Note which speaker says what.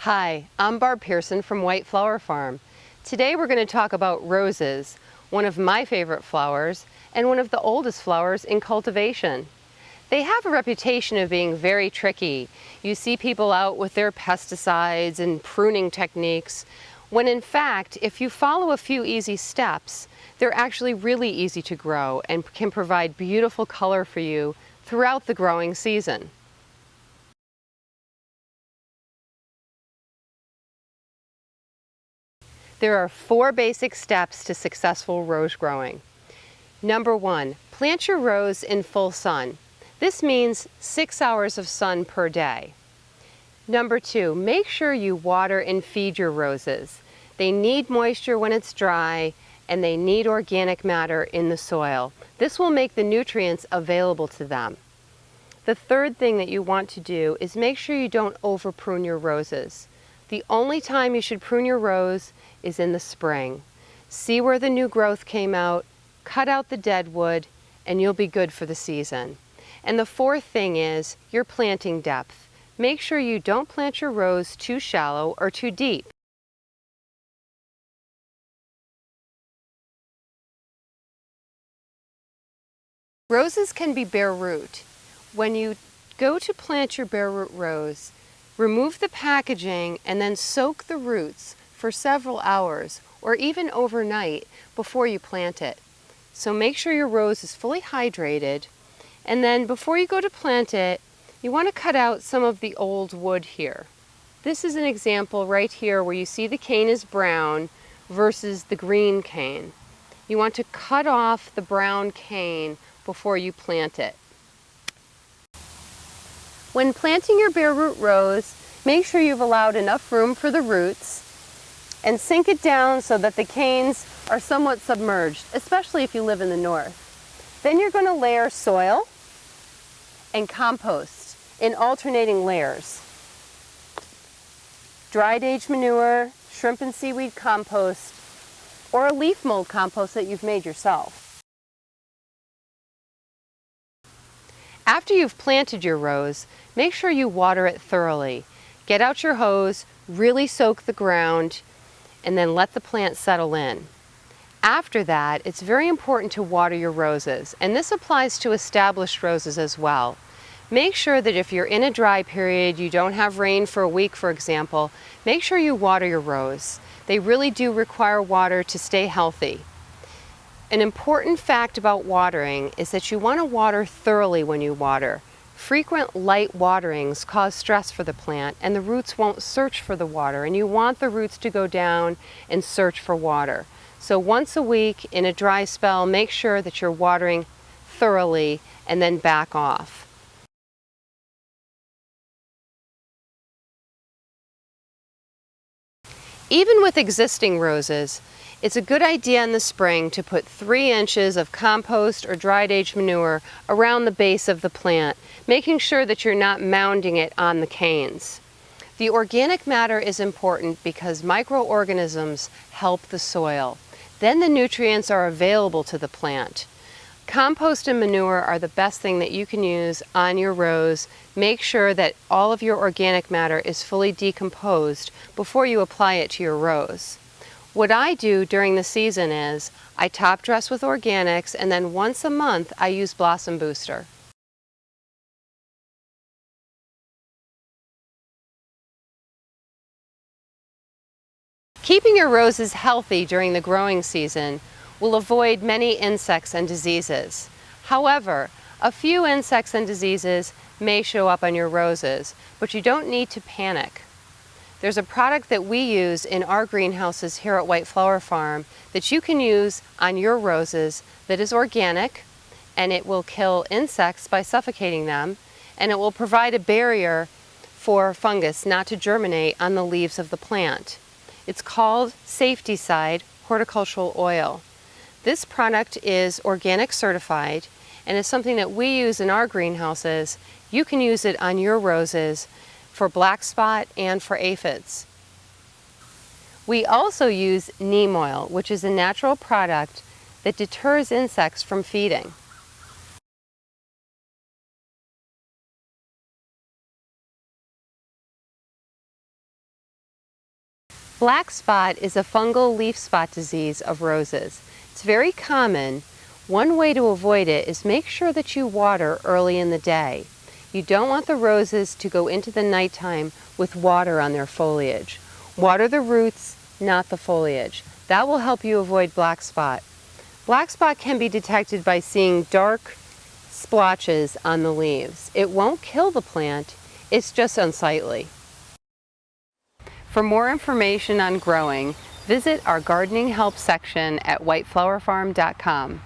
Speaker 1: Hi, I'm Barb Pierson from White Flower Farm. Today we're going to talk about roses, one of my favorite flowers and one of the oldest flowers in cultivation. They have a reputation of being very tricky. You see people out with their pesticides and pruning techniques, when in fact, if you follow a few easy steps, they're actually really easy to grow and can provide beautiful color for you throughout the growing season. There are 4 basic steps to successful rose growing. Number 1, plant your rose in full sun. This means 6 hours of sun per day. Number 2, make sure you water and feed your roses. They need moisture when it's dry, and they need organic matter in the soil. This will make the nutrients available to them. The third thing that you want to do is make sure you don't over prune your roses. The only time you should prune your rose is in the spring. See where the new growth came out, cut out the dead wood, and you'll be good for the season. And the fourth thing is your planting depth. Make sure you don't plant your rose too shallow or too deep. Roses can be bare root. When you go to plant your bare root rose, remove the packaging and then soak the roots for several hours or even overnight before you plant it. So make sure your rose is fully hydrated, and then before you go to plant it, you want to cut out some of the old wood here. This is an example right here where you see the cane is brown versus the green cane. You want to cut off the brown cane before you plant it. When planting your bare root rose, make sure you've allowed enough room for the roots and sink it down so that the canes are somewhat submerged, especially if you live in the north. Then you're going to layer soil and compost in alternating layers. Dried aged manure, shrimp and seaweed compost, or a leaf mold compost that you've made yourself. After you've planted your rose, make sure you water it thoroughly. Get out your hose, really soak the ground, and then let the plant settle in. After that, it's very important to water your roses, and this applies to established roses as well. Make sure that if you're in a dry period, you don't have rain for a week, for example, make sure you water your rose. They really do require water to stay healthy. An important fact about watering is that you want to water thoroughly when you water. Frequent light waterings cause stress for the plant and the roots won't search for the water, and you want the roots to go down and search for water. So once a week in a dry spell, make sure that you're watering thoroughly and then back off. Even with existing roses, it's a good idea in the spring to put 3 inches of compost or dried aged manure around the base of the plant, making sure that you're not mounding it on the canes. The organic matter is important because microorganisms help the soil. Then the nutrients are available to the plant. Compost and manure are the best thing that you can use on your rose. Make sure that all of your organic matter is fully decomposed before you apply it to your rose. What I do during the season is I top dress with organics, and then once a month I use Blossom Booster. Keeping your roses healthy during the growing season will avoid many insects and diseases. However, a few insects and diseases may show up on your roses, but you don't need to panic. There's a product that we use in our greenhouses here at White Flower Farm that you can use on your roses that is organic, and it will kill insects by suffocating them, and it will provide a barrier for fungus not to germinate on the leaves of the plant. It's called Safety Side Horticultural Oil. This product is organic certified and is something that we use in our greenhouses. You can use it on your roses for black spot and for aphids. We also use neem oil, which is a natural product that deters insects from feeding. Black spot is a fungal leaf spot disease of roses. It's very common. One way to avoid it is make sure that you water early in the day. You don't want the roses to go into the nighttime with water on their foliage. Water the roots, not the foliage. That will help you avoid black spot. Black spot can be detected by seeing dark splotches on the leaves. It won't kill the plant, it's just unsightly. For more information on growing, visit our gardening help section at whiteflowerfarm.com.